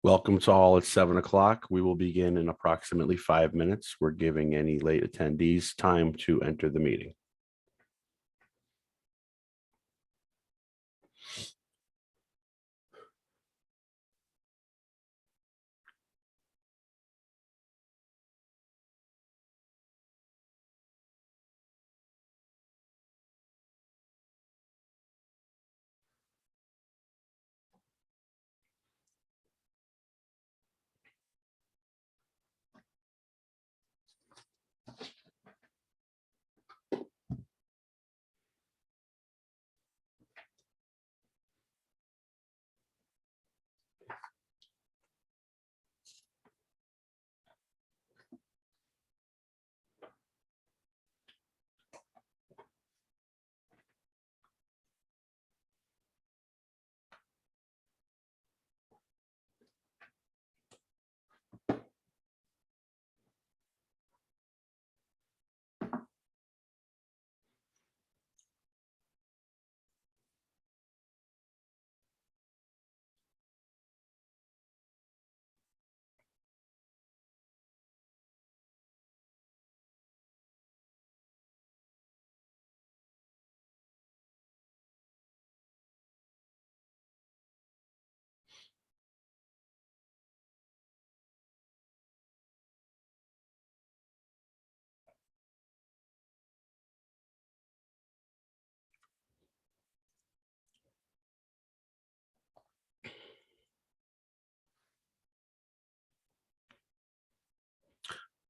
Welcome to all at 7 o'clock. We will begin in approximately 5 minutes. We're giving any late attendees time to enter the meeting.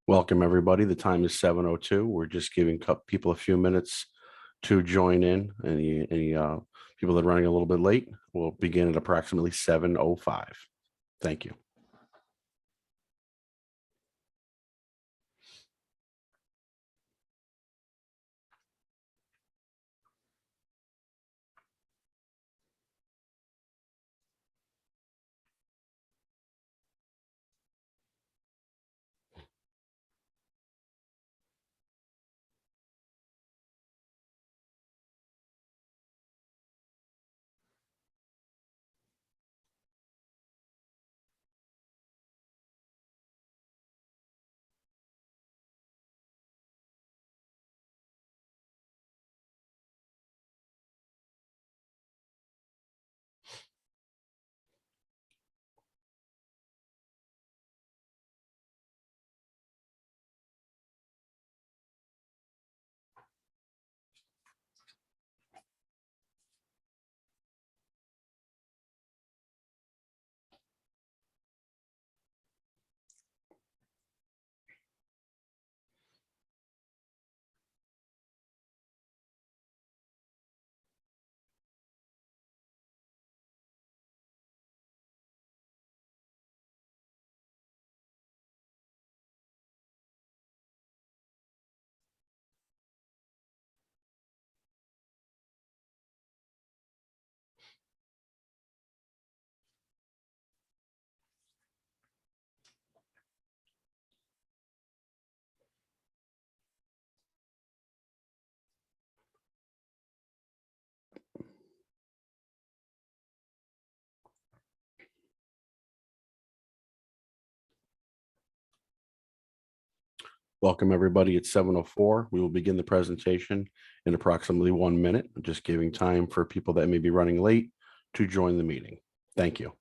Welcome, everybody. The time is 7:02. We're just giving people a few minutes to join in. Any people that are running a little bit late, we'll begin at approximately 7:05. Thank you. Welcome, everybody. At 7:04, we will begin the presentation in approximately 1 minute, just giving time for people that may be running late to join the meeting. Thank you.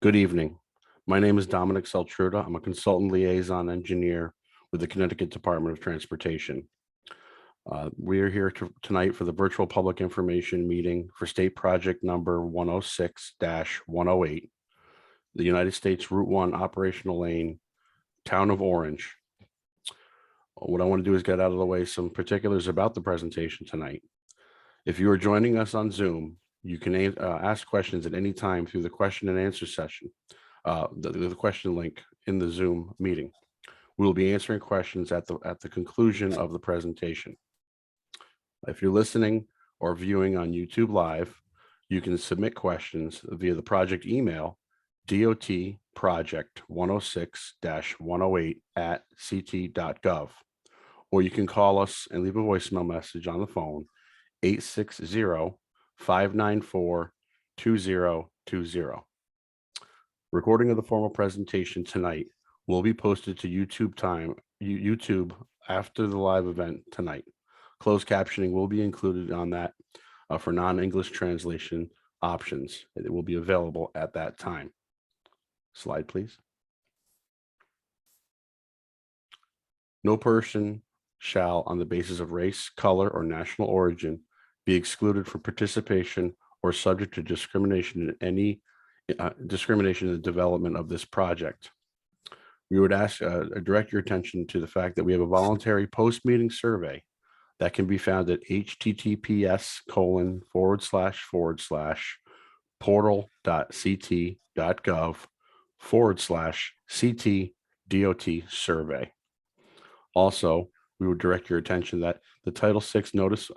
Good evening. My name is Dominic Saltruda. I'm a consultant liaison engineer with the Connecticut Department of Transportation. We are here tonight for the virtual public information meeting for state project number 106-108, the United States Route 1 Operational Lane, Town of Orange. What I want to do is get out of the way some particulars about the presentation tonight. If you are joining us on Zoom, you can ask questions at any time through the question and answer session, the question link in the Zoom meeting. We will be answering questions at the conclusion of the presentation. If you're listening or viewing on YouTube Live, you can submit questions via the project email, dotproject106-108@ct.gov, or you can call us and leave a voicemail message on the phone, 860-594-2020. Recording of the formal presentation tonight will be posted to YouTube after the live event tonight. Closed captioning will be included on that for non-English translation options. It will be available at that time. Slide, please. No person shall, on the basis of race, color, or national origin, be excluded from participation or subject to discrimination in any discrimination in the development of this project. We would direct your attention to the fact that we have a voluntary post-meeting survey that can be found at https://portal.ct.gov/CT DOT Also, we would direct your attention that the Title VI notice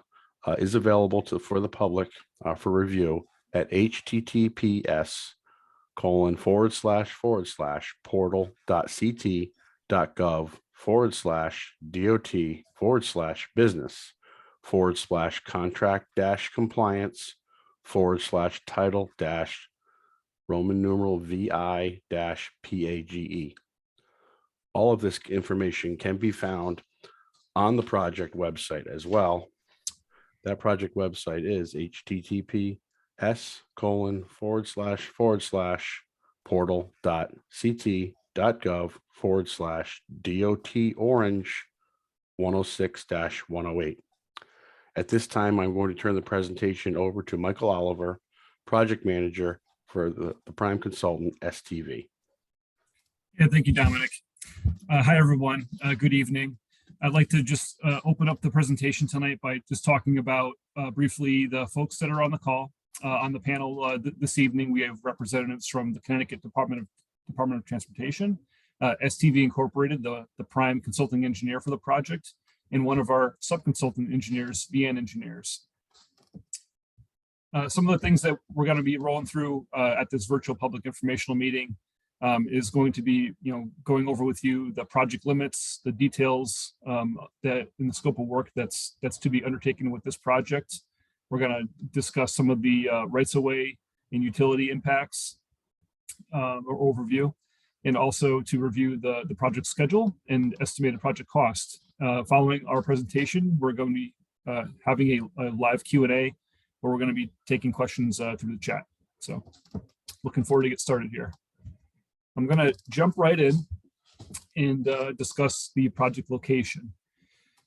is available for the public for review at https://portal.ct.gov/DOT/contract-compliance//Roman numeral VI-PAGE. All of this information can be found on the project website as well. That project website is https://portal.ct.gov/DOT-Orange 106-108. At this time, I'm going to turn the presentation over to Michael Oliver, project manager for the Prime Consultant STV. Yeah, thank you, Dominic. Hi, everyone. Good evening. I'd like to just open up the presentation tonight by just talking about briefly the folks that are on the call. On the panel this evening, we have representatives from the Connecticut Department of Transportation, STV Incorporated, the prime consulting engineer for the project, and one of our sub-consultant engineers, VN Engineers. Some of the things that we're going to be rolling through at this virtual public informational meeting is going to be, going over with you the project limits, the details that in the scope of work that's to be undertaken with this project. We're going to discuss some of the rights of way and utility impacts or overview, and also to review the project schedule and estimated project cost. Following our presentation, we're going to be having a live Q&A where we're going to be taking questions through the chat. So looking forward to get started here. I'm going to jump right in and discuss the project location.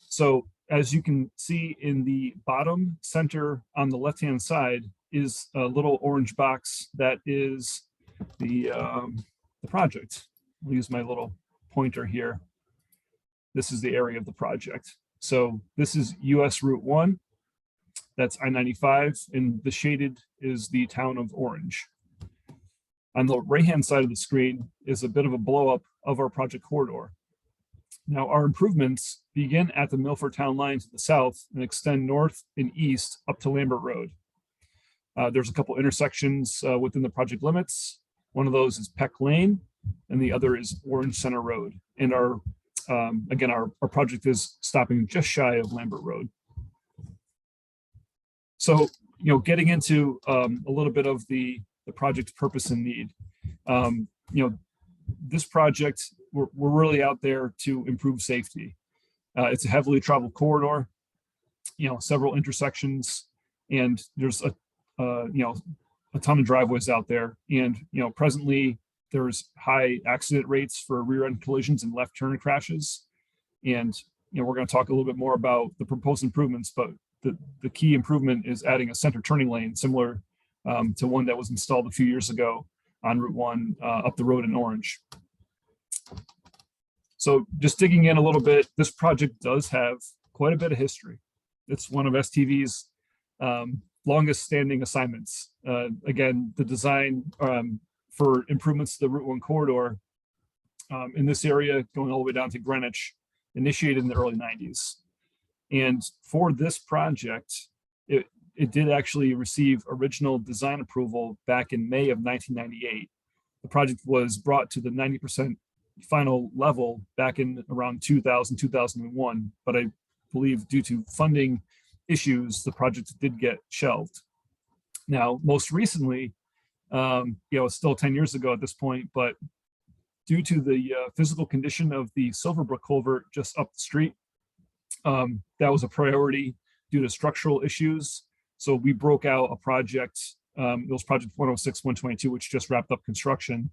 So as you can see in the bottom center on the left-hand side is a little orange box that is the project. I'll use my little pointer here. This is the area of the project. So this is US Route 1, that's I-95, and the shaded is the town of Orange. On the right-hand side of the screen is a bit of a blow-up of our project corridor. Now, our improvements begin at the Milford Town line to the south and extend north and east up to Lambert Road. There's a couple intersections within the project limits. One of those is Peck Lane, and the other is Orange Center Road. And our project is stopping just shy of Lambert Road. So, getting into a little bit of the project's purpose and need. This project, we're really out there to improve safety. It's a heavily traveled corridor, several intersections, and there's a ton of driveways out there. And, presently there's high accident rates for rear end collisions and left turn crashes. And we're going to talk a little bit more about the proposed improvements, but the key improvement is adding a center turning lane similar to one that was installed a few years ago on Route 1 up the road in Orange. So just digging in a little bit, this project does have quite a bit of history. It's one of STV's longest standing assignments. Again, the design for improvements to the Route 1 corridor in this area going all the way down to Greenwich initiated in the early 90s. And for this project, it did actually receive original design approval back in May of 1998. The project was brought to the 90% final level back in around 2000, 2001, but I believe due to funding issues, the project did get shelved. Now, most recently, it's still 10 years ago at this point, but due to the physical condition of the Silverbrook culvert just up the street, that was a priority due to structural issues. So we broke out a project, it was project 106, 122, which just wrapped up construction.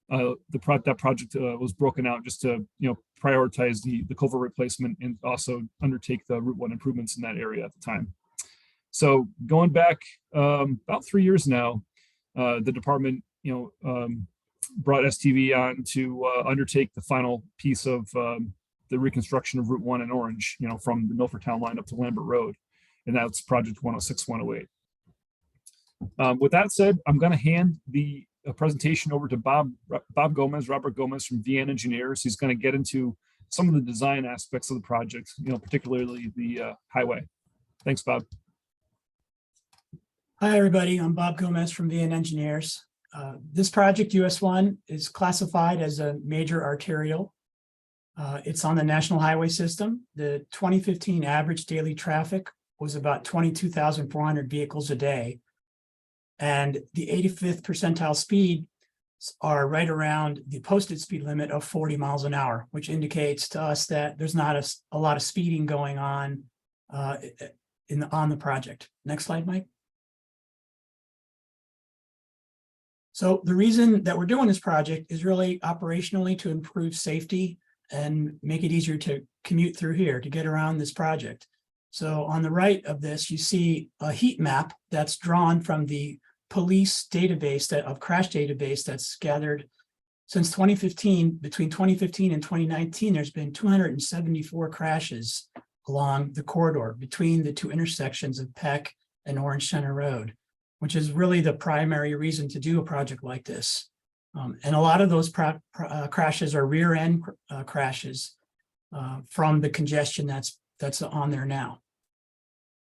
That project was broken out just to prioritize the culvert replacement and also undertake the Route 1 improvements in that area at the time. So going back about 3 years now, the department brought STV on to undertake the final piece of the reconstruction of Route 1 in Orange, from the Milford Town line up to Lambert Road, and that's project 106, 108. With that said, I'm going to hand the presentation over to Robert Gomez from VN Engineers. He's going to get into some of the design aspects of the project, particularly the highway. Thanks, Bob. Hi, everybody. I'm Bob Gomez from VN Engineers. This project, US 1, is classified as a major arterial. It's on the National Highway System. The 2015 average daily traffic was about 22,400 vehicles a day. And the 85th percentile speed are right around the posted speed limit of 40 miles an hour, which indicates to us that there's not a lot of speeding going on on the project. Next slide, Mike. So the reason that we're doing this project is really operationally to improve safety and make it easier to commute through here to get around this project. So on the right of this, you see a heat map that's drawn from the police database of crash database that's gathered since 2015. Between 2015 and 2019, there's been 274 crashes along the corridor between the two intersections of Peck and Orange Center Road, which is really the primary reason to do a project like this. And a lot of those crashes are rear end crashes from the congestion that's on there now.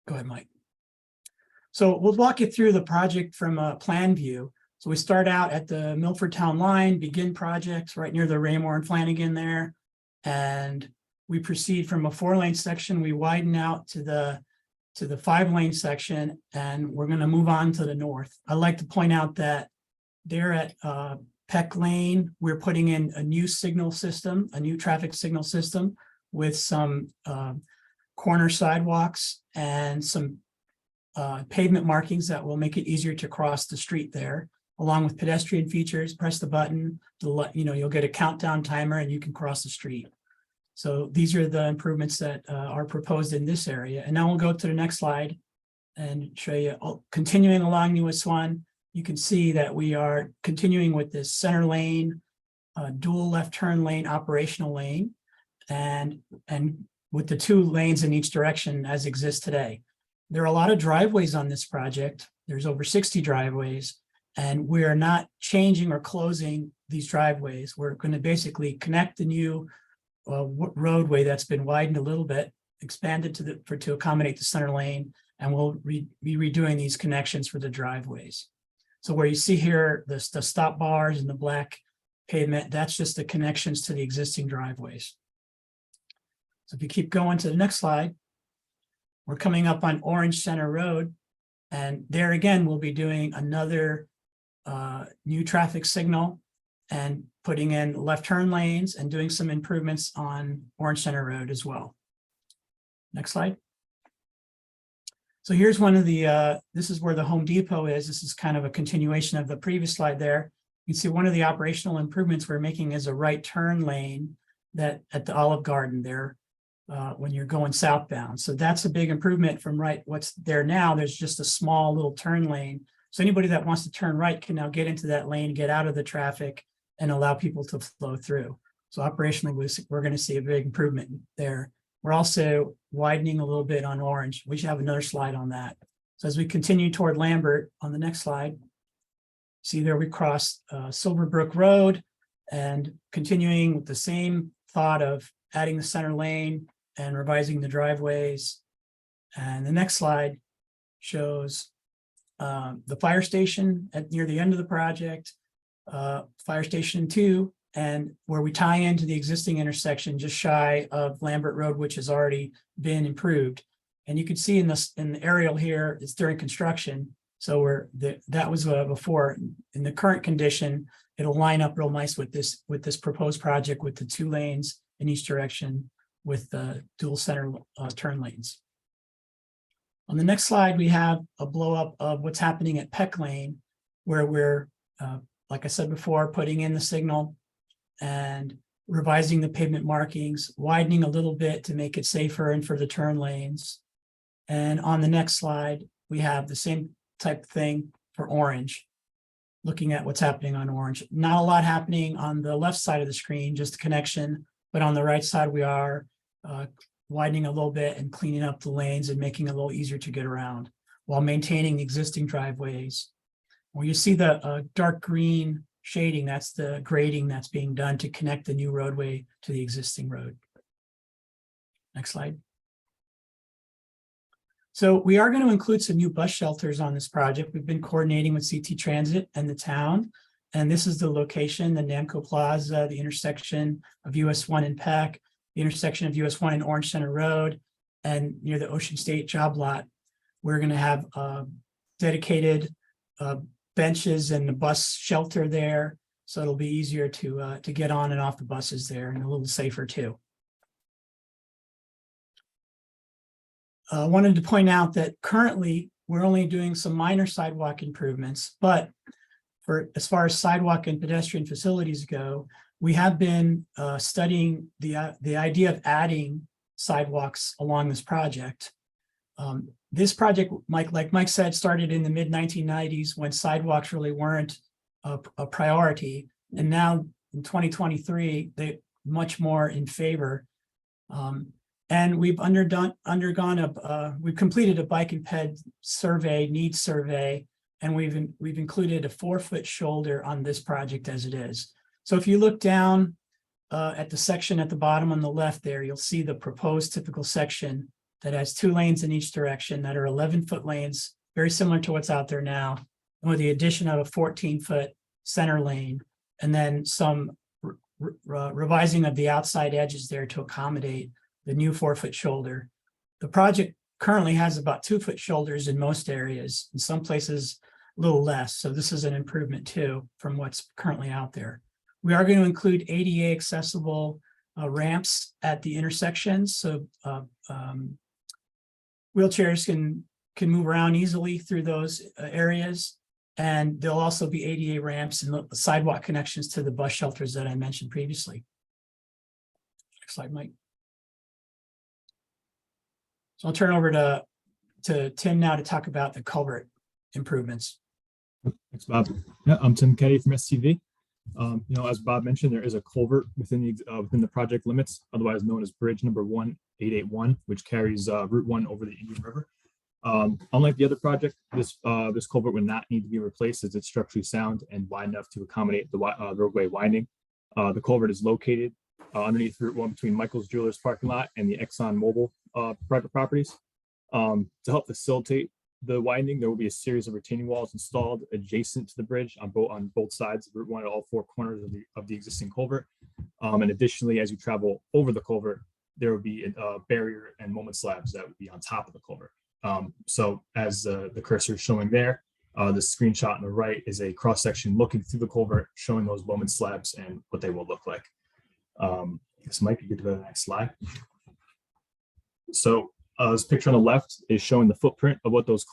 Go ahead, Mike. So we'll walk you through the project from a plan view. So we start out at the Milford Town line, begin projects right near the Raymore and Flanagan there. And we proceed from a 4-lane section, we widen out to the 5-lane section, and we're going to move on to the north. I'd like to point out that there at Peck Lane, we're putting in a new signal system, a new traffic signal system with some corner sidewalks and some pavement markings that will make it easier to cross the street there, along with pedestrian features. Press the button, you'll get a countdown timer and you can cross the street. So these are the improvements that are proposed in this area. And now we'll go to the next slide and show you, continuing along US 1, you can see that we are continuing with this center lane, dual left turn lane, operational lane, and with the 2 lanes in each direction as exists today. There are a lot of driveways on this project. There's over 60 driveways, and we are not changing or closing these driveways. We're going to basically connect the new roadway that's been widened a little bit, expanded to accommodate the center lane, and we'll be redoing these connections for the driveways. So where you see here the stop bars and the black pavement, that's just the connections to the existing driveways. So if you keep going to the next slide, we're coming up on Orange Center Road, and there again we'll be doing another new traffic signal and putting in left turn lanes and doing some improvements on Orange Center Road as well. Next slide. So here's one of the, this is where the Home Depot is. This is kind of a continuation of the previous slide there. You can see one of the operational improvements we're making is a right turn lane that at the Olive Garden there. when you're going southbound. So that's a big improvement from what's there now. There's just a small little turn lane. So anybody that wants to turn right can now get into that lane, get out of the traffic, and allow people to flow through. So operationally, we're going to see a big improvement there. We're also widening a little bit on Orange. We should have another slide on that. So as we continue toward Lambert on the next slide, see there we cross Silverbrook Road, and continuing with the same thought of adding the center lane and revising the driveways. And the next slide shows the fire station near the end of the project, Fire Station 2, and where we tie into the existing intersection just shy of Lambert Road, which has already been improved. And you can see in the aerial here, it's during construction. So that was before. In the current condition, it'll line up real nice with this proposed project with the 2 lanes in each direction with the dual center turn lanes. On the next slide, we have a blow up of what's happening at Peck Lane, where we're, like I said before, putting in the signal and revising the pavement markings, widening a little bit to make it safer and for the turn lanes. And on the next slide, we have the same type of thing for Orange, looking at what's happening on Orange. Not a lot happening on the left side of the screen, just a connection, but on the right side, we are widening a little bit and cleaning up the lanes and making it a little easier to get around while maintaining the existing driveways. Where you see the dark green shading, that's the grading that's being done to connect the new roadway to the existing road. Next slide. So we are going to include some new bus shelters on this project. We've been coordinating with CT Transit and the town, and this is the location, the Namco Plaza, the intersection of US 1 and Peck, the intersection of US 1 and Orange Center Road, and near the Ocean State job lot. We're going to have dedicated benches and the bus shelter there, so it'll be easier to get on and off the buses there, and a little safer too. I wanted to point out that currently we're only doing some minor sidewalk improvements, but as far as sidewalk and pedestrian facilities go, we have been studying the idea of adding sidewalks along this project. This project, like Mike said, started in the mid-1990s when sidewalks really weren't a priority, and now in 2023 they're much more in favor. And we've we've completed a bike and ped survey, needs survey, and we've included a 4-foot shoulder on this project as it is. So if you look down at the section at the bottom on the left there, you'll see the proposed typical section that has 2 lanes in each direction that are 11-foot lanes, very similar to what's out there now, and with the addition of a 14-foot center lane, and then some revising of the outside edges there to accommodate the new 4-foot shoulder. The project currently has about 2-foot shoulders in most areas, in some places a little less. So this is an improvement too from what's currently out there. We are going to include ADA accessible ramps at the intersections. So wheelchairs can move around easily through those areas. And there'll also be ADA ramps and the sidewalk connections to the bus shelters that I mentioned previously. Next slide, Mike. So I'll turn over to Tim now to talk about the culvert improvements. Thanks, Bob. Yeah, I'm Tim Ketty from STV. As Bob mentioned, there is a culvert within the project limits, otherwise known as bridge number 1881, which carries Route 1 over the Indian River. Unlike the other project, this culvert would not need to be replaced as it's structurally sound and wide enough to accommodate the roadway winding. The culvert is located underneath Route 1 between Michael's Jewelers parking lot and the Exxon Mobil private properties. To help facilitate the winding, there will be a series of retaining walls installed adjacent to the bridge on both sides of Route 1 at all 4 corners of the existing culvert. And additionally, as you travel over the culvert, there will be a barrier and moment slabs that would be on top of the culvert. So as the cursor is showing there, the screenshot on the right is a cross section looking through the culvert, showing those moment slabs and what they will look like. This might be good to go to the next slide. So this picture on the left is showing the footprint of what those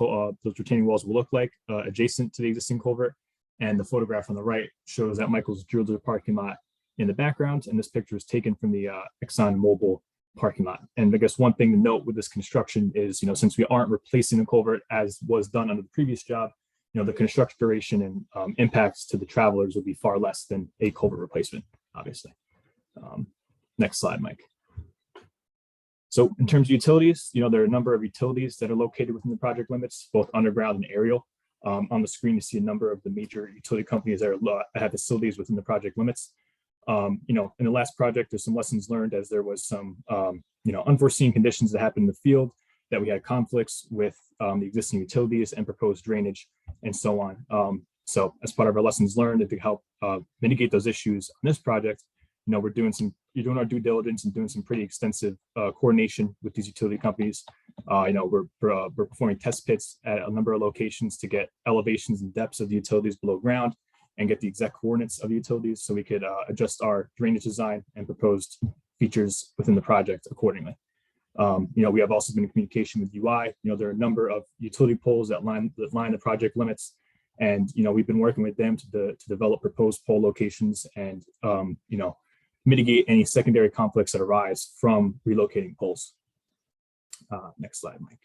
retaining walls will look like adjacent to the existing culvert. And the photograph on the right shows that Michael's Jewelers parking lot in the background. And this picture is taken from the Exxon Mobil parking lot. And I guess one thing to note with this construction is, since we aren't replacing a culvert as was done under the previous job, the construction duration and impacts to the travelers would be far less than a culvert replacement, obviously. Next slide, Mike. So in terms of utilities, there are a number of utilities that are located within the project limits, both underground and aerial. On the screen, you see a number of the major utility companies that have facilities within the project limits. In the last project, there's some lessons learned as there was some, unforeseen conditions that happened in the field, that we had conflicts with the existing utilities and proposed drainage and so on. So as part of our lessons learned and to help mitigate those issues on this project, we're doing our due diligence and doing some pretty extensive coordination with these utility companies. We're performing test pits at a number of locations to get elevations and depths of the utilities below ground and get the exact coordinates of the utilities so we could adjust our drainage design and proposed features within the project accordingly. We have also been in communication with UI. There are a number of utility poles that line the project limits, and we've been working with them to develop proposed pole locations and mitigate any secondary conflicts that arise from relocating poles. Next slide, Mike.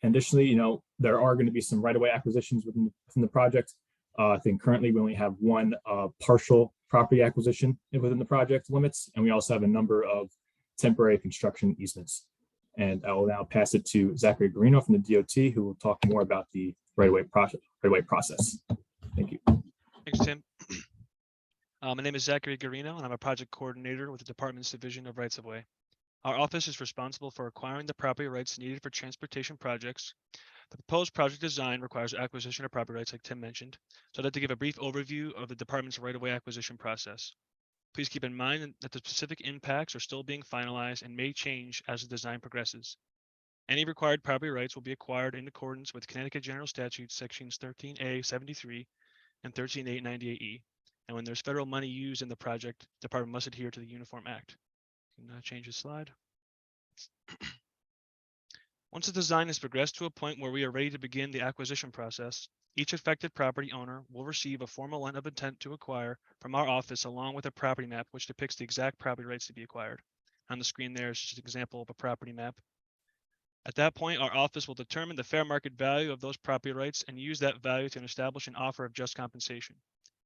Additionally, there are going to be some right-of-way acquisitions within the project. I think currently we only have one partial property acquisition within the project limits, and we also have a number of temporary construction easements. And I will now pass it to Zachary Garino from the DOT, who will talk more about the right-of-way process. Thank you. Thanks, Tim. My name is Zachary Garino, and I'm a project coordinator with the Department's Division of Rights-of-Way. Our office is responsible for acquiring the property rights needed for transportation projects. The proposed project design requires acquisition of property rights, like Tim mentioned. So I'd like to give a brief overview of the department's right-of-way acquisition process. Please keep in mind that the specific impacts are still being finalized and may change as the design progresses. Any required property rights will be acquired in accordance with Connecticut General Statutes sections 13A 73 and 13A98E. And when there's federal money used in the project, the department must adhere to the Uniform Act. Change the slide. Once the design has progressed to a point where we are ready to begin the acquisition process, each affected property owner will receive a formal letter of intent to acquire from our office, along with a property map which depicts the exact property rights to be acquired. On the screen there is just an example of a property map. At that point, our office will determine the fair market value of those property rights and use that value to establish an offer of just compensation.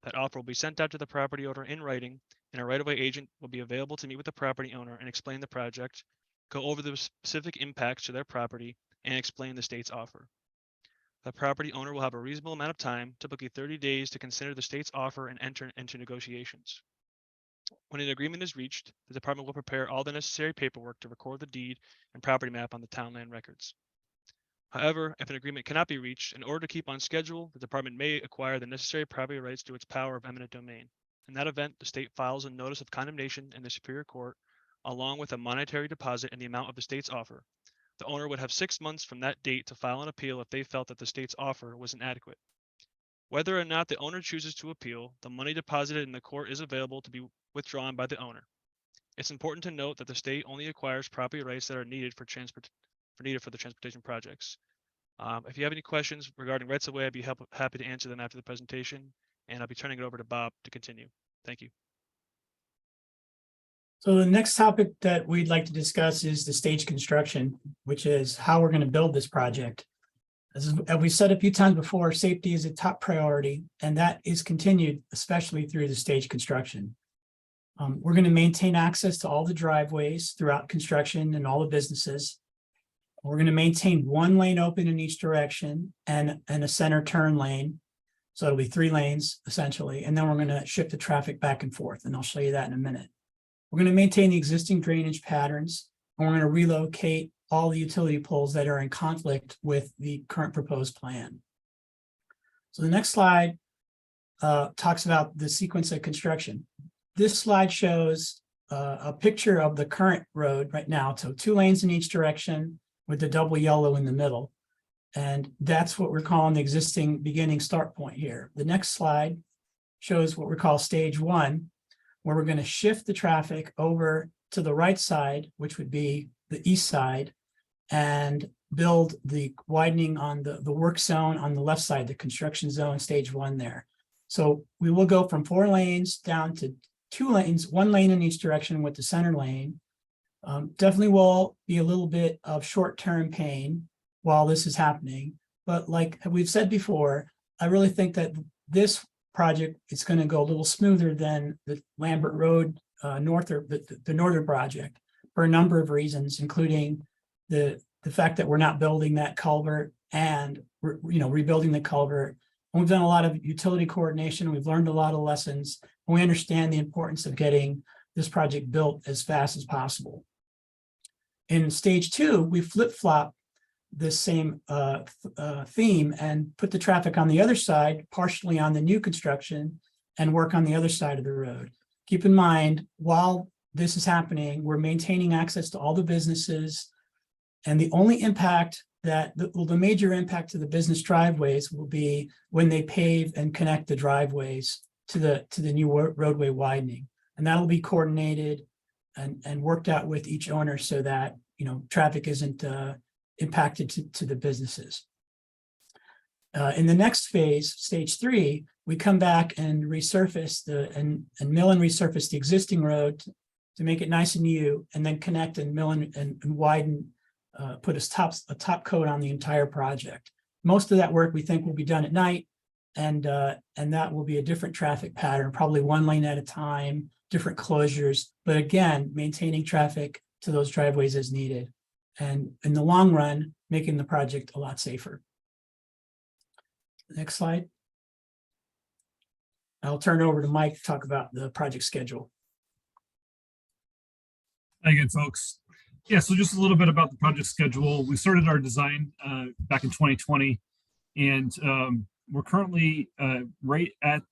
That offer will be sent out to the property owner in writing, and a right-of-way agent will be available to meet with the property owner and explain the project, go over the specific impacts to their property, and explain the state's offer. The property owner will have a reasonable amount of time, typically 30 days, to consider the state's offer and enter into negotiations. When an agreement is reached, the department will prepare all the necessary paperwork to record the deed and property map on the town land records. However, if an agreement cannot be reached, in order to keep on schedule, the department may acquire the necessary property rights through its power of eminent domain. In that event, the state files a notice of condemnation in the Superior Court, along with a monetary deposit in the amount of the state's offer. The owner would have 6 months from that date to file an appeal if they felt that the state's offer was inadequate. Whether or not the owner chooses to appeal, the money deposited in the court is available to be withdrawn by the owner. It's important to note that the state only acquires property rights that are needed for the transportation projects. If you have any questions regarding rights of way, I'd be happy to answer them after the presentation, and I'll be turning it over to Bob to continue. Thank you. So the next topic that we'd like to discuss is the stage construction, which is how we're going to build this project. As we've said a few times before, safety is a top priority, and that is continued, especially through the stage construction. We're going to maintain access to all the driveways throughout construction and all the businesses. We're going to maintain one lane open in each direction and a center turn lane. So it'll be 3 lanes essentially. And then we're going to shift the traffic back and forth. And I'll show you that in a minute. We're going to maintain the existing drainage patterns. And we're going to relocate all the utility poles that are in conflict with the current proposed plan. So the next slide talks about the sequence of construction. This slide shows a picture of the current road right now. So 2 lanes in each direction, with the double yellow in the middle. And that's what we're calling the existing beginning start point here. The next slide shows what we call stage 1, where we're going to shift the traffic over to the right side, which would be the east side, and build the widening on the work zone on the left side, the construction zone, stage 1 there. So we will go from 4 lanes down to 2 lanes, 1 lane in each direction with the center lane. Definitely will be a little bit of short-term pain while this is happening. But like we've said before, I really think that this project is going to go a little smoother than the Lambert Road the northern project for a number of reasons, including the fact that we're not building that culvert and rebuilding the culvert. And we've done a lot of utility coordination. We've learned a lot of lessons, and we understand the importance of getting this project built as fast as possible. In stage 2, we flip-flop this same theme and put the traffic on the other side, partially on the new construction, and work on the other side of the road. Keep in mind, while this is happening, we're maintaining access to all the businesses, and the only impact that the major impact to the business driveways will be when they pave and connect the driveways to the new roadway widening, and that'll be coordinated and worked out with each owner so that traffic isn't impacted to the businesses. In the next phase, stage 3, we come back and resurface and mill and resurface the existing road to make it nice and new, and then connect and mill and widen, put a top coat on the entire project. Most of that work we think will be done at night, and that will be a different traffic pattern, probably 1 lane at a time, different closures, but again, maintaining traffic to those driveways as needed, and in the long run, making the project a lot safer. Next slide. I'll turn it over to Mike to talk about the project schedule. Hi again, folks. Yeah, so just a little bit about the project schedule. We started our design back in 2020, and we're currently right at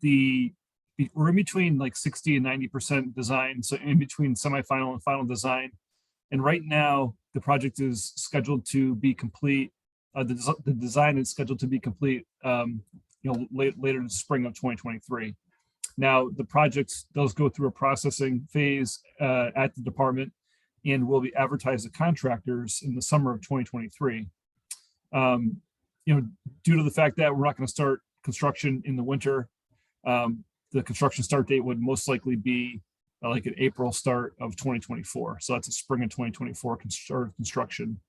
we're in between like 60 and 90% design, so in between semi-final and final design. And right now, the project is scheduled to be complete. The design is scheduled to be complete, later in the spring of 2023. Now, the project does go through a processing phase at the department, and will be advertised to contractors in the summer of 2023. Due to the fact that we're not going to start construction in the winter, the construction start date would most likely be like an April start of 2024. So that's a spring of 2024 construction.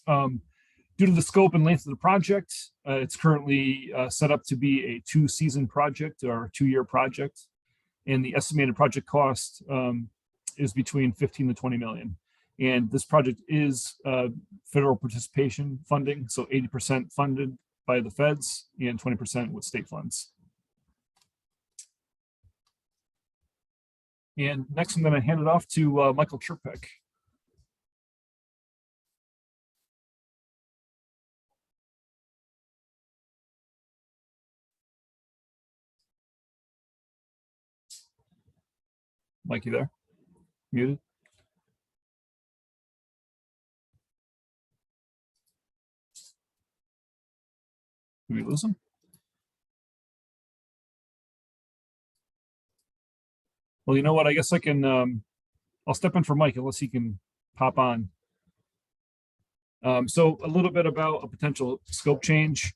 Due to the scope and length of the project, it's currently set up to be a 2-season project or a 2-year project. And the estimated project cost is between 15 to 20 million. And this project is federal participation funding, so 80% funded by the feds and 20% with state funds. And next, I'm going to hand it off to Michael Chirpek. Mike, you there? Muted? Did we lose him? Well, you know what? I guess I can, I'll step in for Mike unless he can pop on. So a little bit about a potential scope change.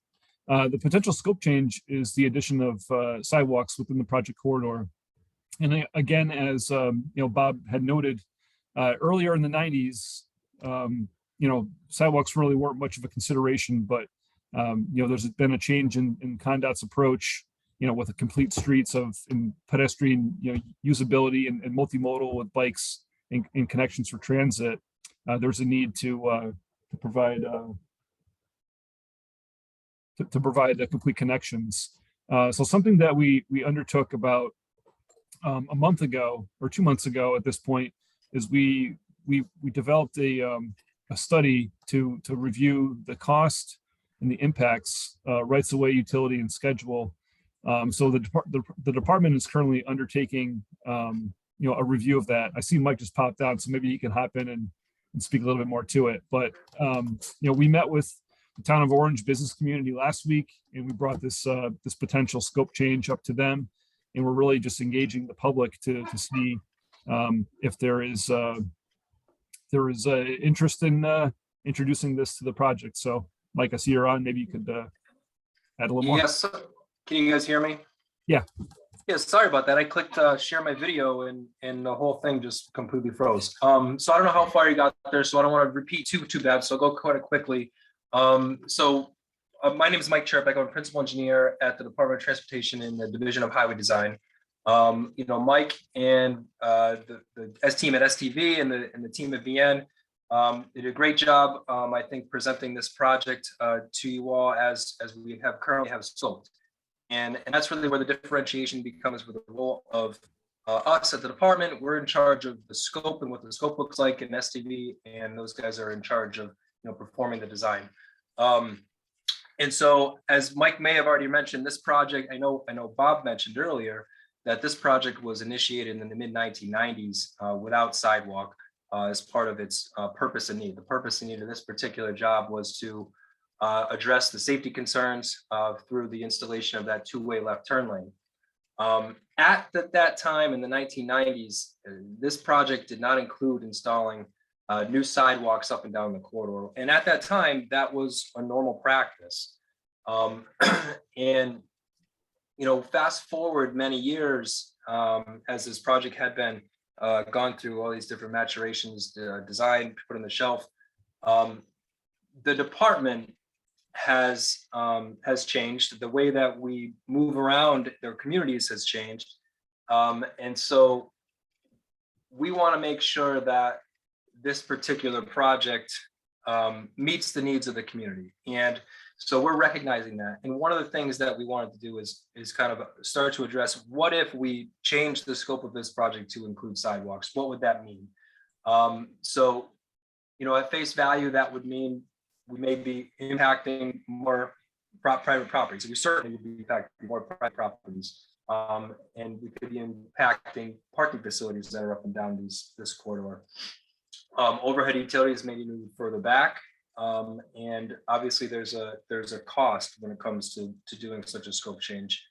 The potential scope change is the addition of sidewalks within the project corridor. And again, as Bob had noted earlier in the 90s, sidewalks really weren't much of a consideration, but there's been a change in ConnDOT's approach, with the complete streets in pedestrian usability and multimodal with bikes and connections for transit. There's a need to provide complete connections. So something that we undertook about a month ago or 2 months ago at this point is we developed a study to review the cost and the impacts, rights of way, utility, and schedule. So the department is currently undertaking a review of that. I see Mike just popped out, so maybe he can hop in and speak a little bit more to it. But we met with the Town of Orange business community last week, and we brought this potential scope change up to them. And we're really just engaging the public to see if there is interest in introducing this to the project. So, Mike, I see you're on. Maybe you could add a little more. Yes. Can you guys hear me? Yeah. Yeah, sorry about that. I clicked share my video and the whole thing just completely froze. So I don't know how far you got there, so I don't want to repeat too bad. So I'll go quite quickly. My name is Mike Cherbeck. I'm a principal engineer at the Department of Transportation in the Division of Highway Design. Mike and the S team at STV and the team at VN did a great job, I think, presenting this project to you all as we currently have scoped. And that's really where the differentiation becomes with the role of us at the department. We're in charge of the scope and what the scope looks like in STV, and those guys are in charge of performing the design. And so, as Mike may have already mentioned, this project, I know Bob mentioned earlier that this project was initiated in the mid 1990s without sidewalk as part of its purpose and need. The purpose and need of this particular job was to address the safety concerns through the installation of that two-way left turn lane. At that time in the 1990s, this project did not include installing new sidewalks up and down the corridor. And at that time, that was a normal practice. And, fast forward many years as this project had been gone through all these different maturations, designed, put on the shelf, the department has changed. The way that we move around their communities has changed. And so we want to make sure that this particular project meets the needs of the community. And so we're recognizing that. And one of the things that we wanted to do is kind of start to address, what if we change the scope of this project to include sidewalks? What would that mean? At face value, that would mean we may be impacting more private properties. We certainly would be impacting more private properties. And we could be impacting parking facilities that are up and down this corridor. Overhead utilities may be moved further back. And obviously there's a cost when it comes to doing such a scope change.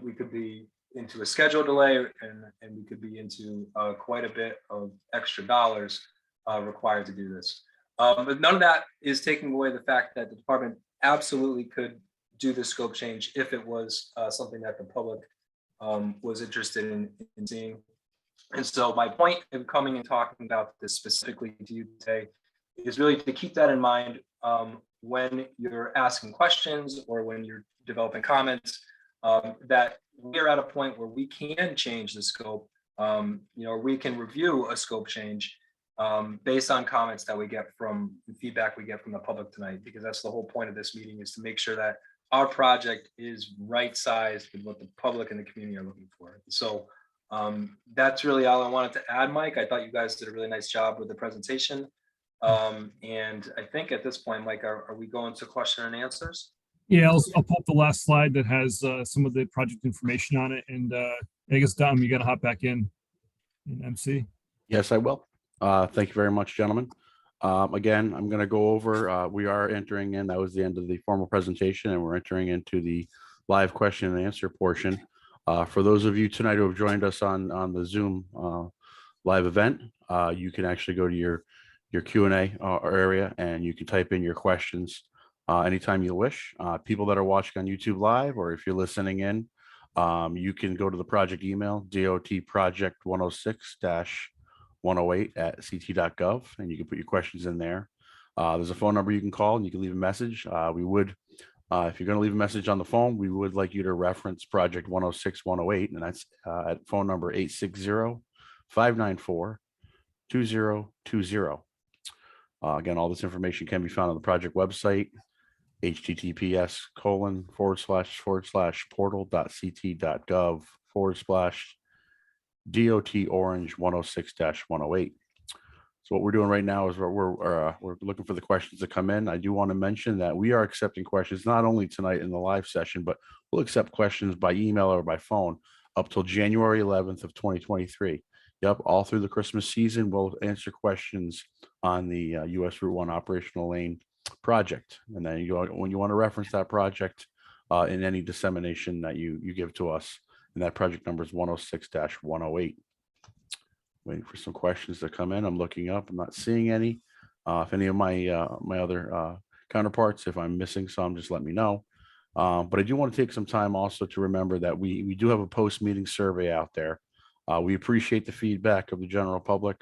We could be into a schedule delay and we could be into quite a bit of extra dollars required to do this. But none of that is taking away the fact that the department absolutely could do the scope change if it was something that the public was interested in seeing. And so my point in coming and talking about this specifically to you today is really to keep that in mind when you're asking questions or when you're developing comments, that we're at a point where we can change the scope, we can review a scope change based on comments that we get from the feedback we get from the public tonight, because that's the whole point of this meeting, is to make sure that our project is right sized with what the public and the community are looking for. So that's really all I wanted to add, Mike. I thought you guys did a really nice job with the presentation. And I think at this point, Mike, are we going to question and answers? Yeah, I'll pull up the last slide that has some of the project information on it. And I guess, Dom, you got to hop back in MC. Yes, I will. Thank you very much, gentlemen. Again, I'm going to go over, we are entering in, that was the end of the formal presentation, and we're entering into the live question and answer portion. For those of you tonight who have joined us on the Zoom live event, you can actually go to your Q&A area and you can type in your questions anytime you wish. People that are watching on YouTube Live, or if you're listening in, you can go to the project email, dotproject106-108@ct.gov, and you can put your questions in there. There's a phone number you can call and you can leave a message. We would, if you're going to leave a message on the phone, we would like you to reference Project 106-108, and that's at phone number 860-594-2020. Again, all this information can be found on the project website, https://portal.ct.gov/DOT Orange 106-108. So what we're doing right now is we're looking for the questions to come in. I do want to mention that we are accepting questions not only tonight in the live session, but we'll accept questions by email or by phone up till January 11th of 2023. Yep, all through the Christmas season, we'll answer questions on the US Route 1 operational lane project. And then when you want to reference that project in any dissemination that you give to us, and that project number is 106-108. Waiting for some questions to come in. I'm looking up. I'm not seeing any. If any of my other counterparts, if I'm missing some, just let me know. But I do want to take some time also to remember that we do have a post-meeting survey out there. We appreciate the feedback of the general public.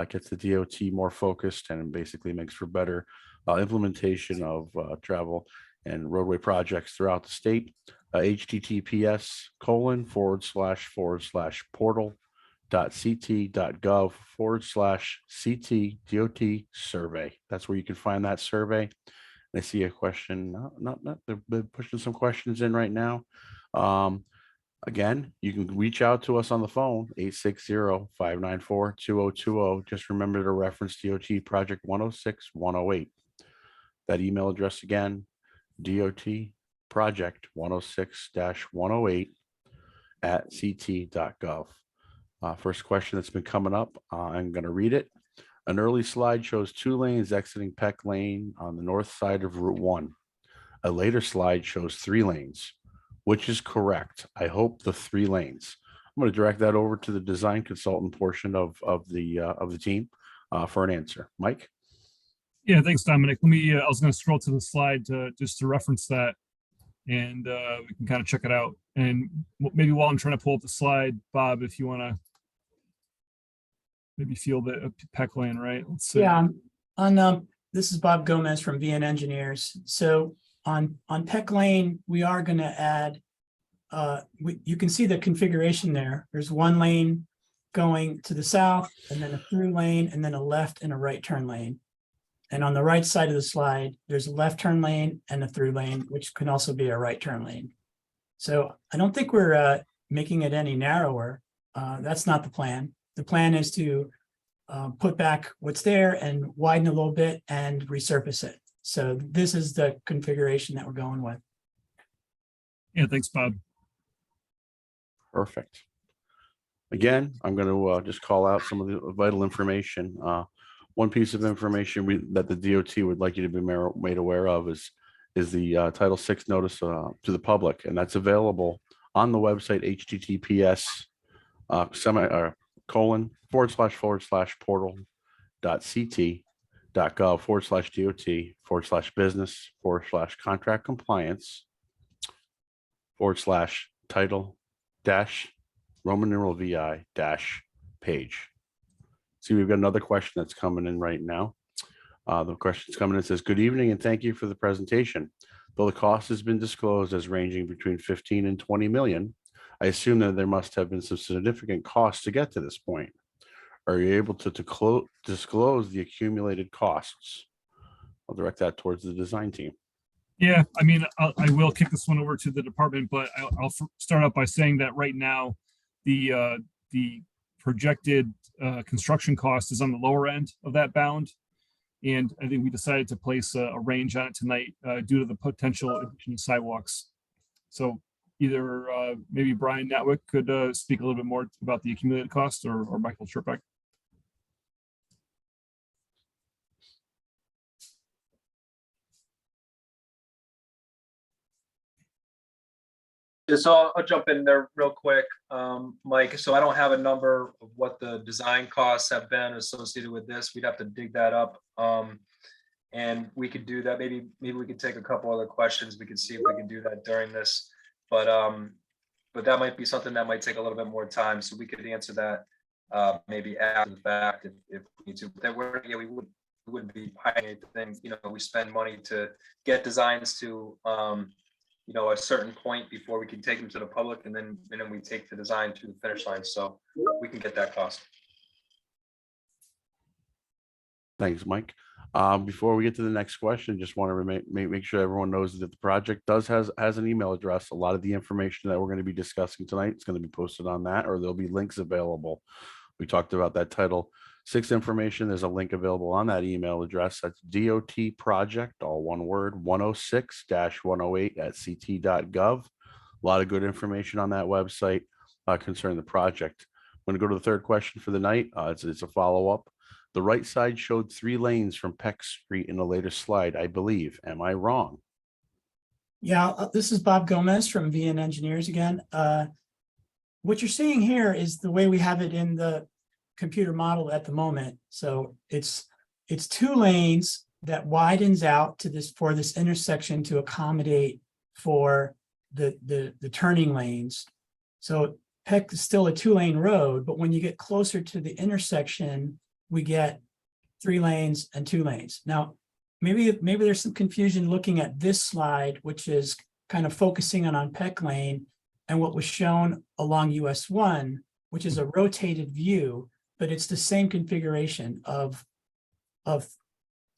Gets the DOT more focused and basically makes for better implementation of travel and roadway projects throughout the state. https://portal.ct.gov/CT DOT survey. That's where you can find that survey. I see a question. Not they're pushing some questions in right now. Again, you can reach out to us on the phone, 860-594-2020. Just remember to reference DOT Project 106-108. That email address again, DOT Project 106-108 at ct.gov. First question that's been coming up, I'm going to read it. An early slide shows 2 lanes exiting Peck Lane on the north side of Route 1. A later slide shows 3 lanes. Which is correct? I hope the 3 lanes. I'm going to direct that over to the design consultant portion of the team for an answer. Mike? Yeah, thanks, Dominic. Let me, I was going to scroll to the slide just to reference that, and we can kind of check it out. And maybe while I'm trying to pull up the slide, Bob, if you want to maybe feel the Peck Lane, right? Let's see. Yeah, this is Bob Gomez from VN Engineers. So on Peck Lane, we are going to add, you can see the configuration there. There's 1 lane going to the south, and then a through lane, and then a left and a right turn lane. And on the right side of the slide, there's a left turn lane and a through lane, which can also be a right turn lane. So I don't think we're making it any narrower. That's not the plan. The plan is to put back what's there and widen a little bit and resurface it. So this is the configuration that we're going with. Yeah, thanks, Bob. Perfect. Again, I'm going to just call out some of the vital information. One piece of information that the DOT would like you to be made aware of is the Title VI notice to the public, and that's available on the website https://portal.ct.gov/DOT/business/contract compliance/title-Roman numeral VI-page. See, we've got another question that's coming in right now. The question's coming in, says, good evening and thank you for the presentation. Though the cost has been disclosed as ranging between 15 and 20 million, I assume that there must have been some significant costs to get to this point. Are you able to disclose the accumulated costs? I'll direct that towards the design team. Yeah, I mean, I will kick this one over to the department, but I'll start out by saying that right now, the projected construction cost is on the lower end of that bound. And I think we decided to place a range on it tonight due to the potential addition of sidewalks. So either maybe Brian Natwick could speak a little bit more about the accumulated cost, or Michael Sherbeck. So I'll jump in there real quick, Mike. So I don't have a number of what the design costs have been associated with this. We'd have to dig that up. And we could do that. Maybe we could take a couple other questions. We could see if we can do that during this. But that might be something that might take a little bit more time. So we could answer that maybe after the fact if we need to. That we wouldn't be hiding anything. You know, we spend money to get designs to you know, a certain point before we can take them to the public, and then we take the design to the finish line. So we can get that cost. Thanks, Mike. Before we get to the next question, just want to make sure everyone knows that the project has an email address. A lot of the information that we're going to be discussing tonight is going to be posted on that, or there'll be links available. We talked about that Title VI information. There's a link available on that email address. That's DOT Project, all one word, 106-108 at ct.gov. A lot of good information on that website concerning the project. I'm going to go to the third question for the night. It's a follow-up. The right side showed 3 lanes from Peck Street in a later slide, I believe. Am I wrong? Yeah, this is Bob Gomez from VN Engineers again. What you're seeing here is the way we have it in the computer model at the moment. So it's 2 lanes that widens out to this intersection to accommodate for the turning lanes. So Peck is still a 2-lane road, but when you get closer to the intersection, we get 3 lanes and 2 lanes. Now, maybe there's some confusion looking at this slide, which is kind of focusing on Peck Lane and what was shown along US 1, which is a rotated view, but it's the same configuration of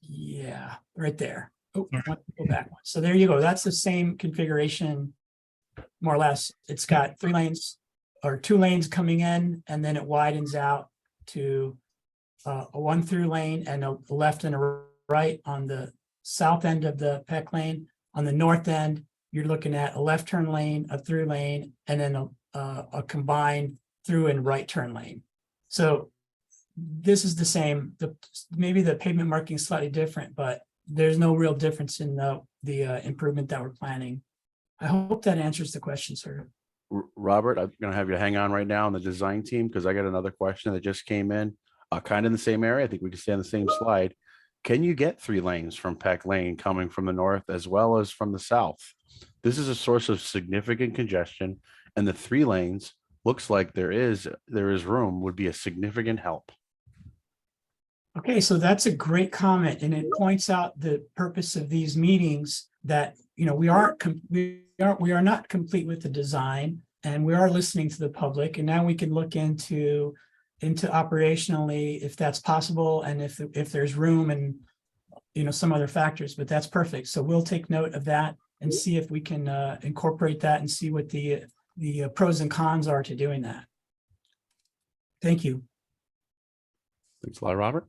yeah, right there. Oh, I want to go back one. So there you go. That's the same configuration, more or less. It's got 3 lanes or 2 lanes coming in, and then it widens out to a 1-through lane and a left and a right on the south end of the Peck Lane. On the north end, you're looking at a left turn lane, a through lane, and then a combined through and right turn lane. So this is the same. Maybe the pavement marking is slightly different, but there's no real difference in the improvement that we're planning. I hope that answers the question, sir. Robert, I'm going to have you hang on right now on the design team because I got another question that just came in, kind of in the same area. I think we can stay on the same slide. Can you get 3 lanes from Peck Lane coming from the north as well as from the south? This is a source of significant congestion, and the 3 lanes looks like there is room, would be a significant help. Okay, so that's a great comment, and it points out the purpose of these meetings, that we are not complete with the design, and we are listening to the public, and now we can look into operationally if that's possible, and if there's room and some other factors. But that's perfect. So we'll take note of that and see if we can incorporate that and see what the pros and cons are to doing that. Thank you. Thanks a lot, Robert.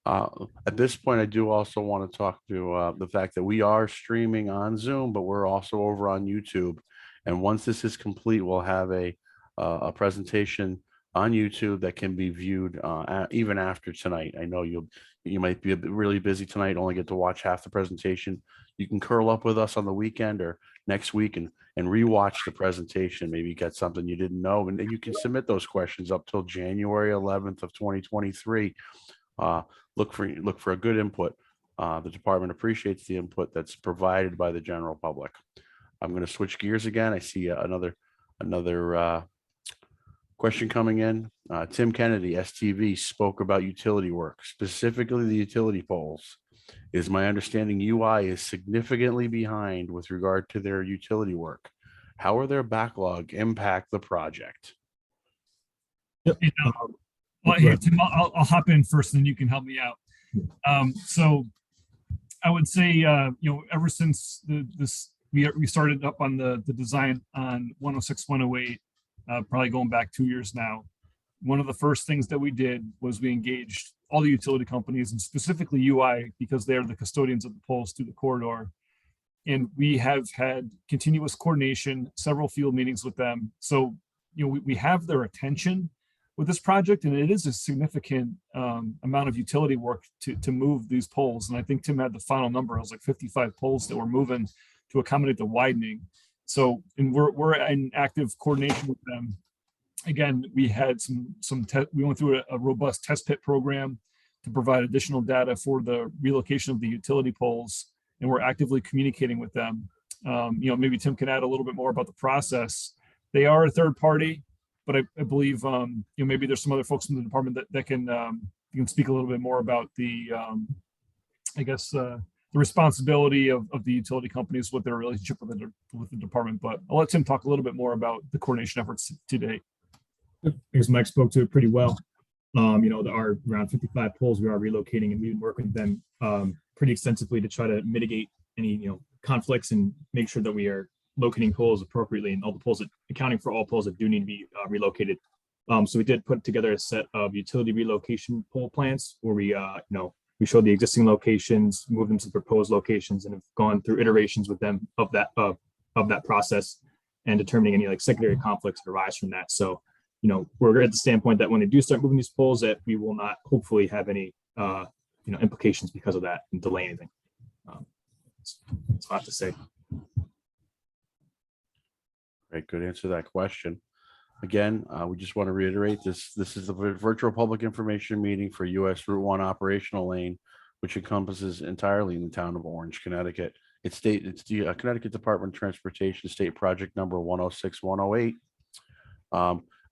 At this point, I do also want to talk to the fact that we are streaming on Zoom, but we're also over on YouTube. And once this is complete, we'll have a presentation on YouTube that can be viewed even after tonight. I know you might be really busy tonight, only get to watch half the presentation. You can curl up with us on the weekend or next week and rewatch the presentation. Maybe you got something you didn't know, and then you can submit those questions up till January 11th of 2023. Look for a good input. The department appreciates the input that's provided by the general public. I'm going to switch gears again. I see another question coming in. Tim Kennedy, STV, spoke about utility work, specifically the utility poles. Is my understanding UI is significantly behind with regard to their utility work? How will their backlog impact the project? Yep. Well, here, Tim, I'll hop in first, and then you can help me out. So I would say, ever since we started up on the design on 106, 108, probably going back 2 years now, one of the first things that we did was we engaged all the utility companies, and specifically UI, because they're the custodians of the poles through the corridor. And we have had continuous coordination, several field meetings with them. So, we have their attention with this project, and it is a significant amount of utility work to move these poles. And I think Tim had the final number. It was like 55 poles that we're moving to accommodate the widening. So, and we're in active coordination with them. Again, we had we went through a robust test pit program to provide additional data for the relocation of the utility poles, and we're actively communicating with them. Maybe Tim can add a little bit more about the process. They are a third party, but I believe maybe there's some other folks in the department that can speak a little bit more about the the responsibility of the utility companies with their relationship with the department. But I'll let Tim talk a little bit more about the coordination efforts to date. I guess Mike spoke to it pretty well. There are around 55 poles we are relocating, and we've been working with them pretty extensively to try to mitigate any conflicts and make sure that we are locating poles appropriately, and all the poles accounting for all poles that do need to be relocated. So we did put together a set of utility relocation pole plans where we showed the existing locations, moved them to the proposed locations, and have gone through iterations with them of that process and determining any secondary conflicts that arise from that. So, we're at the standpoint that when they do start moving these poles, that we will not hopefully have any implications because of that and delay anything. That's a lot to say. Great, good answer to that question. Again, we just want to reiterate this is the virtual public information meeting for US Route 1 operational lane, which encompasses entirely in the town of Orange, Connecticut. It's the Connecticut Department of Transportation State Project number 106108.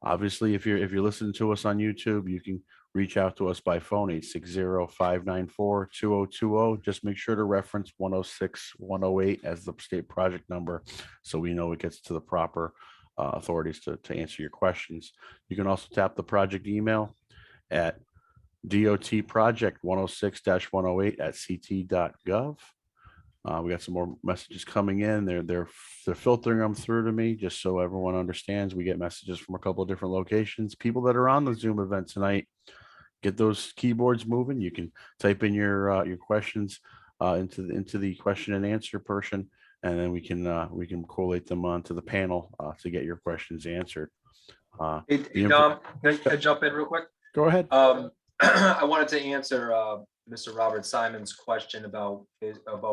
Obviously, if you're listening to us on YouTube, you can reach out to us by phone 860-594-2020. Just make sure to reference 106108 as the state project number, so we know it gets to the proper authorities to answer your questions. You can also tap the project email at dotproject106-108@ct.gov. We got some more messages coming in. They're filtering them through to me just so everyone understands. We get messages from a couple of different locations. People that are on the Zoom event tonight, get those keyboards moving. You can type in your questions into the question and answer portion, and then we can collate them onto the panel to get your questions answered. Hey, Dom, can I jump in real quick? Go ahead. I wanted to answer Mr. Robert Simon's question about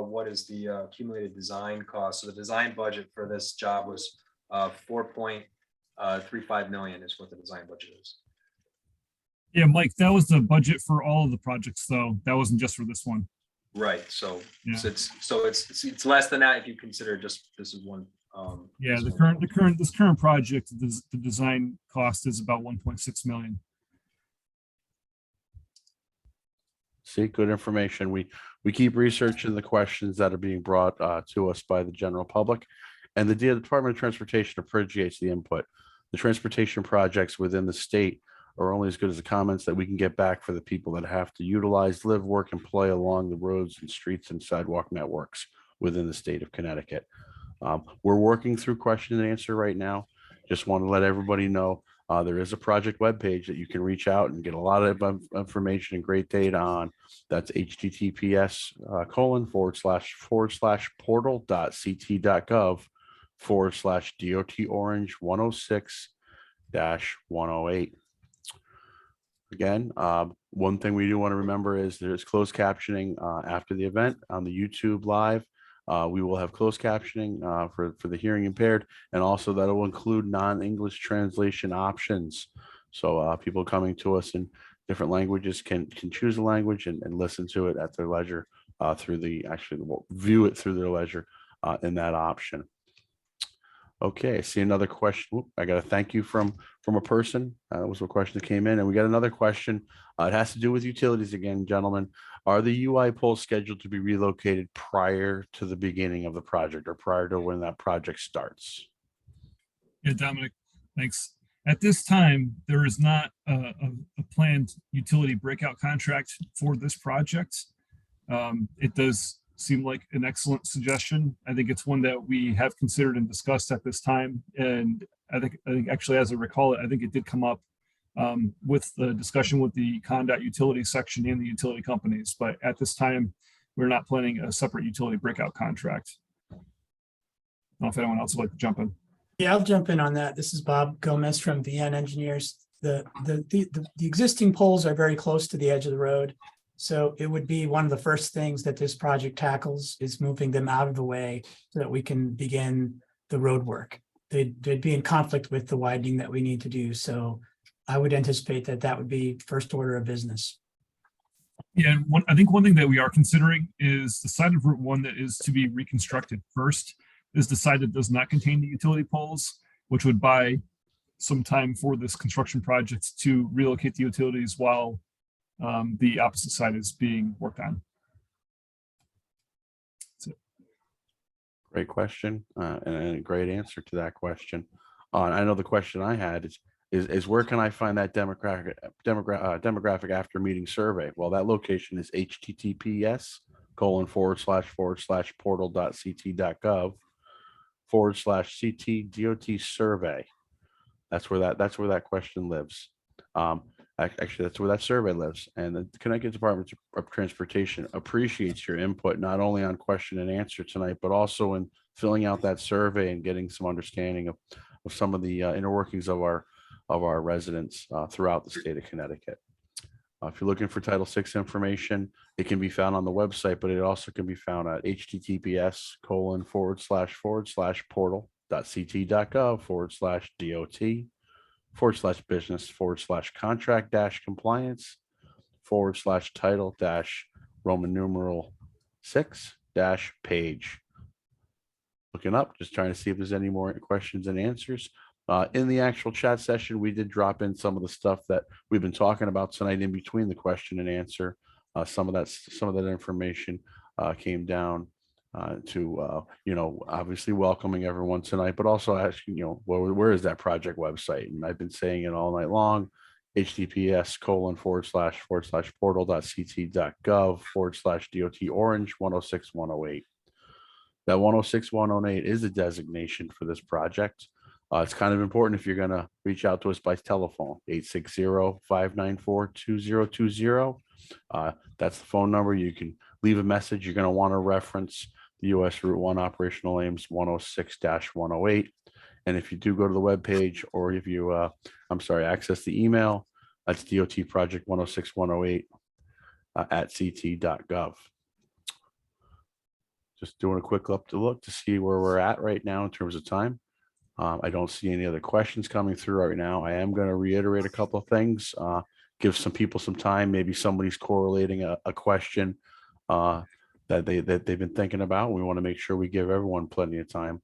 what is the accumulated design cost. So the design budget for this job was 4.35 million is what the design budget is. Yeah, Mike, that was the budget for all of the projects, though. That wasn't just for this one. Right. So Yeah. it's less than that if you consider just this is one. Yeah, this this one. current project, the design cost is about 1.6 million. See, good information. We keep researching the questions that are being brought to us by the general public, and the Department of Transportation appreciates the input. The transportation projects within the state are only as good as the comments that we can get back for the people that have to utilize, live, work, and play along the roads and streets and sidewalk networks within the state of Connecticut. We're working through question and answer right now. Just want to let everybody know there is a project webpage that you can reach out and get a lot of information and great data on. That's https://portal.ct.gov/DOT Orange 106-108. Again, one thing we do want to remember is there's closed captioning after the event on the YouTube live. We will have closed captioning for the hearing impaired, and also that will include non-English translation options. So people coming to us in different languages can choose a language and listen to it at their leisure view it through their leisure in that option. Okay, I see another question. I got a thank you from a person. That was a question that came in, and we got another question. It has to do with utilities again, gentlemen. Are the UI poles scheduled to be relocated prior to the beginning of the project or prior to when that project starts? Yeah, Dominic, thanks. At this time, there is not a planned utility breakout contract for this project. It does seem like an excellent suggestion. I think it's one that we have considered and discussed at this time. And I think actually, as I recall it, I think it did come up with the discussion with the Conduit utility section and the utility companies. But at this time, we're not planning a separate utility breakout contract. I don't know if anyone else would like to jump in. Yeah, I'll jump in on that. This is Bob Gomez from VN Engineers. The existing poles are very close to the edge of the road. So it would be one of the first things that this project tackles is moving them out of the way so that we can begin the road work. They'd be in conflict with the widening that we need to do. So I would anticipate that would be first order of business. Yeah, I think one thing that we are considering is the side of Route 1 that is to be reconstructed first is the side that does not contain the utility poles, which would buy some time for this construction project to relocate the utilities while the opposite side is being worked on. Great question and a great answer to that question. I know the question I had is where can I find that demographic after meeting survey? Well, that location is https://portal.ct.gov/CT/DOT survey. That's where that question lives. Actually, that's where that survey lives. And the Connecticut Department of Transportation appreciates your input, not only on question and answer tonight, but also in filling out that survey and getting some understanding of some of the inner workings of our residents throughout the state of Connecticut. If you're looking for Title VI information, it can be found on the website, but it also can be found at https://portal.ct.gov/DOT/business/contract-compliance/title-Roman numeral 6-page. looking up, just trying to see if there's any more questions and answers. In the actual chat session, we did drop in some of the stuff that we've been talking about tonight in between the question and answer. Some of that information came down to obviously welcoming everyone tonight, but also asking, where is that project website? And I've been saying it all night long. https://portal.ct.gov/DOT Orange 106-108. That 106-108 is a designation for this project. It's kind of important if you're going to reach out to us by telephone, 860-594-2020. That's the phone number. You can leave a message. You're going to want to reference the US Route 1 operational names 106-108. And if you do go to the webpage, or if you, access the email, that's DOT project 106-108 at ct.gov. Just doing a quick look to see where we're at right now in terms of time. I don't see any other questions coming through right now. I am going to reiterate a couple of things, give some people some time. Maybe somebody's correlating a question that they've been thinking about. We want to make sure we give everyone plenty of time.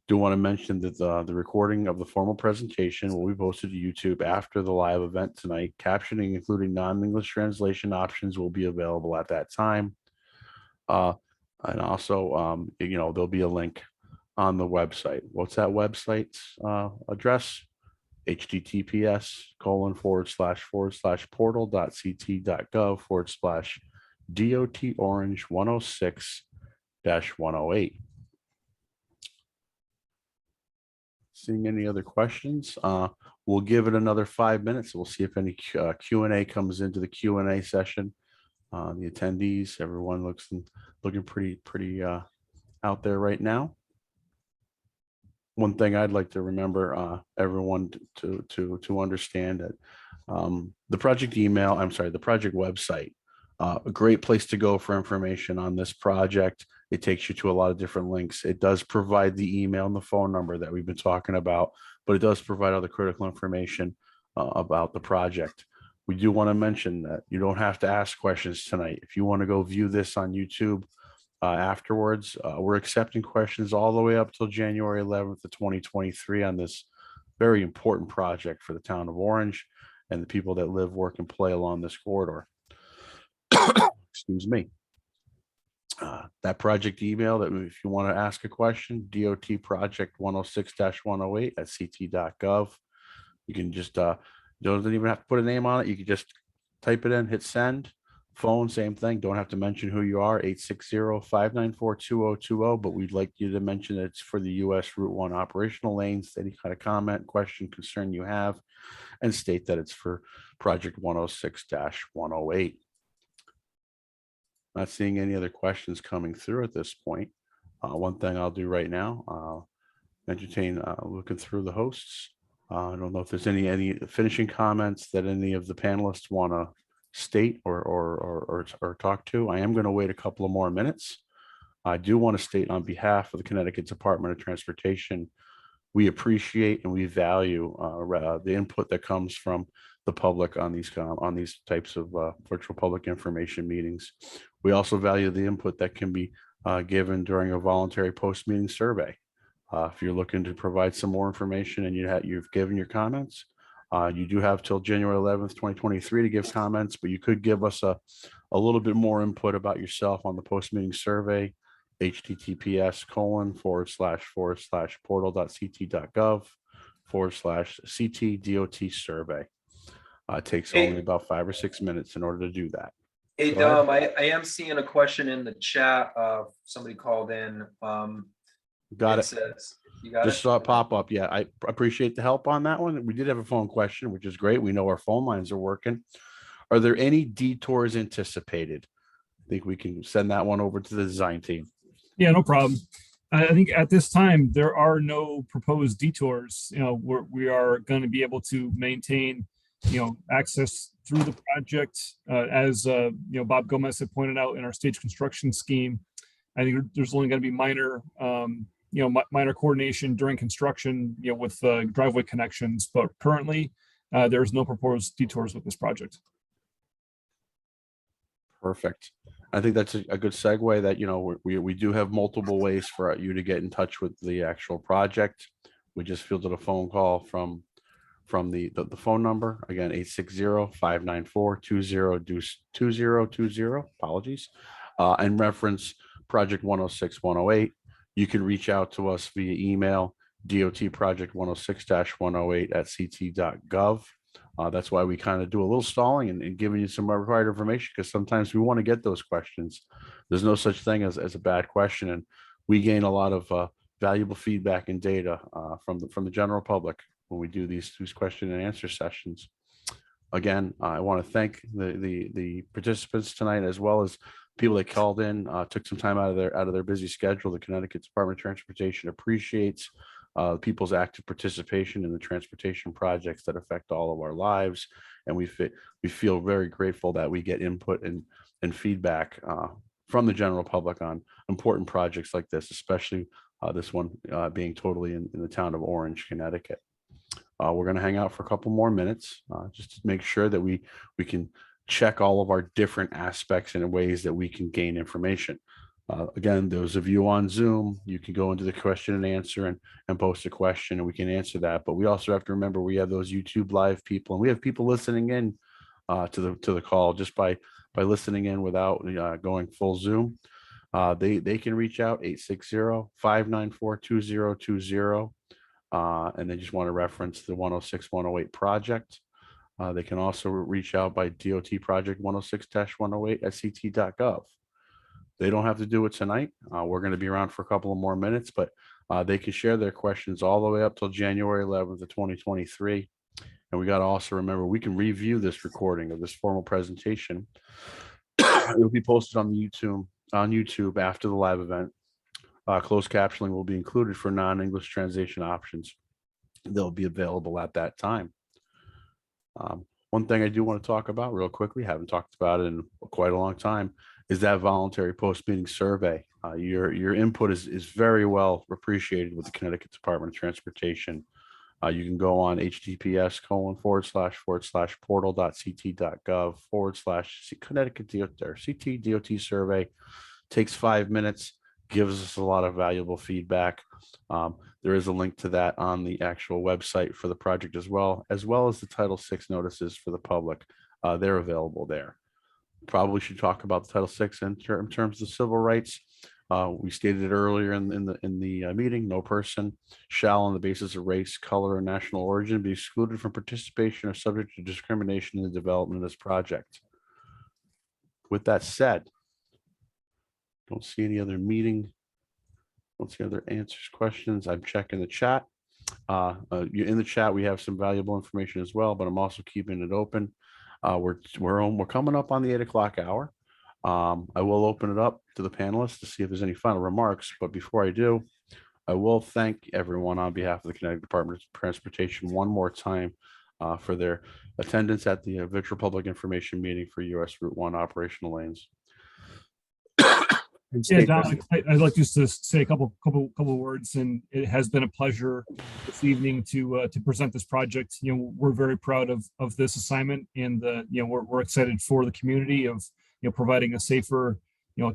Do want to mention that the recording of the formal presentation will be posted to YouTube after the live event tonight. Captioning, including non-English translation options, will be available at that time. And also, there'll be a link on the website. What's that website's address? https://portal.ct.gov/DOT Orange 106-108. Seeing any other questions? We'll give it another 5 minutes. We'll see if any Q&A comes into the Q&A session. The attendees, everyone looking pretty out there right now. One thing I'd like to remember everyone to understand that the project website, a great place to go for information on this project. It takes you to a lot of different links. It does provide the email and the phone number that we've been talking about, but it does provide other critical information about the project. We do want to mention that you don't have to ask questions tonight. If you want to go view this on YouTube afterwards, we're accepting questions all the way up till January 11th of 2023 on this very important project for the town of Orange and the people that live, work, and play along this corridor. Excuse me. That project email, that if you want to ask a question, DOT project 106-108 at ct.gov. You can just don't even have to put a name on it. You can just type it in, hit send. Phone, same thing. Don't have to mention who you are, 860-594-2020, but we'd like you to mention that it's for the US Route 1 operational lanes, any kind of comment, question, concern you have, and state that it's for project 106-108. Not seeing any other questions coming through at this point. One thing I'll do right now, entertain looking through the hosts. I don't know if there's any finishing comments that any of the panelists want to state or talk to. I am going to wait a couple of more minutes. I do want to state on behalf of the Connecticut Department of Transportation, we appreciate and we value the input that comes from the public on these types of virtual public information meetings. We also value the input that can be given during a voluntary post-meeting survey. If you're looking to provide some more information and you've given your comments, you do have till January 11th, 2023 to give comments, but you could give us a little bit more input about yourself on the post-meeting survey, https://portal.ct.gov/CT-DOT survey. It takes only about 5 or 6 minutes in order to do that. Hey, Go Dom, I am seeing a question in the chat. Somebody called in. Got it. Says, you got Just it? saw it pop up. Yeah, I appreciate the help on that one. We did have a phone question, which is great. We know our phone lines are working. Are there any detours anticipated? I think we can send that one over to the design team. Yeah, no problem. I think at this time, there are no proposed detours. We are going to be able to maintain, access through the project. As Bob Gomez had pointed out in our stage construction scheme, I think there's only going to be minor coordination during construction, with driveway connections. But currently, there's no proposed detours with this project. Perfect. I think that's a good segue that, you know, we do have multiple ways for you to get in touch with the actual project. We just fielded a phone call from the phone number, again, 860-594-2020, apologies, and reference project 106-108. You can reach out to us via email, dotproject106-108@ct.gov. That's why we kind of do a little stalling and giving you some required information, because sometimes we want to get those questions. There's no such thing as a bad question, and we gain a lot of valuable feedback and data from the general public when we do these question and answer sessions. Again, I want to thank the participants tonight, as well as people that called in, took some time out of their busy schedule. The Connecticut Department of Transportation appreciates people's active participation in the transportation projects that affect all of our lives, and we feel very grateful that we get input and feedback from the general public on important projects like this, especially this one being totally in the town of Orange, Connecticut. We're going to hang out for a couple more minutes just to make sure that we can check all of our different aspects and ways that we can gain information. Again, those of you on Zoom, you can go into the question and answer and post a question, and we can answer that. But we also have to remember we have those YouTube live people, and we have people listening in to the call just by listening in without going full Zoom. They can reach out 860-594-2020. And they just want to reference the 106-108 project. They can also reach out by DOT project 106-108@ct.gov. They don't have to do it tonight. We're going to be around for a couple of more minutes, but they can share their questions all the way up till January 11th of 2023. And we got to also remember, we can review this recording of this formal presentation. It will be posted on YouTube after the live event. Closed captioning will be included for non-English translation options. They'll be available at that time. One thing I do want to talk about real quickly, haven't talked about it in quite a long time, is that voluntary post-meeting survey. Your input is very well appreciated with the Connecticut Department of Transportation. You can go on https://portal.ct.gov/Connecticut CT DOT survey. Takes 5 minutes, gives us a lot of valuable feedback. There is a link to that on the actual website for the project as well as the Title VI notices for the public. They're available there. Probably should talk about the Title VI in terms of civil rights. We stated it earlier in the meeting. No person shall, on the basis of race, color, or national origin, be excluded from participation or subject to discrimination in the development of this project. With that said, don't see any other don't see other answers, questions. I'm checking the chat. In the chat, we have some valuable information as well, but I'm also keeping it open. We're coming up on the 8 o'clock hour. I will open it up to the panelists to see if there's any final remarks. But before I do, I will thank everyone on behalf of the Connecticut Department of Transportation one more time for their attendance at the virtual public information meeting for US Route 1 operational lanes. Yeah, Dominic, I'd like just to say a couple words, and it has been a pleasure this evening to present this project. You know, we're very proud of this assignment, and we're excited for the community of providing a safer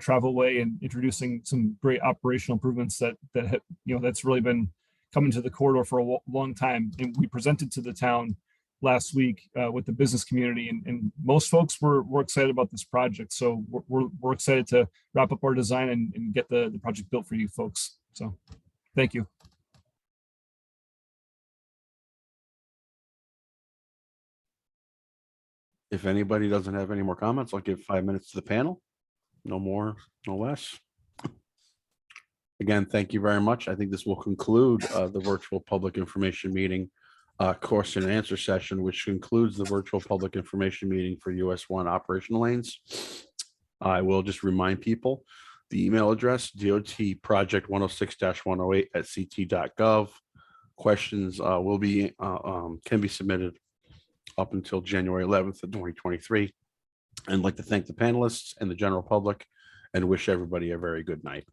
travel way and introducing some great operational improvements that's really been coming to the corridor for a long time. And we presented to the town last week with the business community, and most folks were excited about this project. So we're excited to wrap up our design and get the project built for you folks. So thank you. If anybody doesn't have any more comments, I'll give 5 minutes to the panel. No more, no less. Again, thank you very much. I think this will conclude the virtual public information meeting question and answer session, which concludes the virtual public information meeting for US 1 operational lanes. I will just remind people the email address, dotproject 106-108@ct.gov. Questions will be can be submitted up until January 11th of 2023. And I'd like to thank the panelists and the general public and wish everybody a very good night.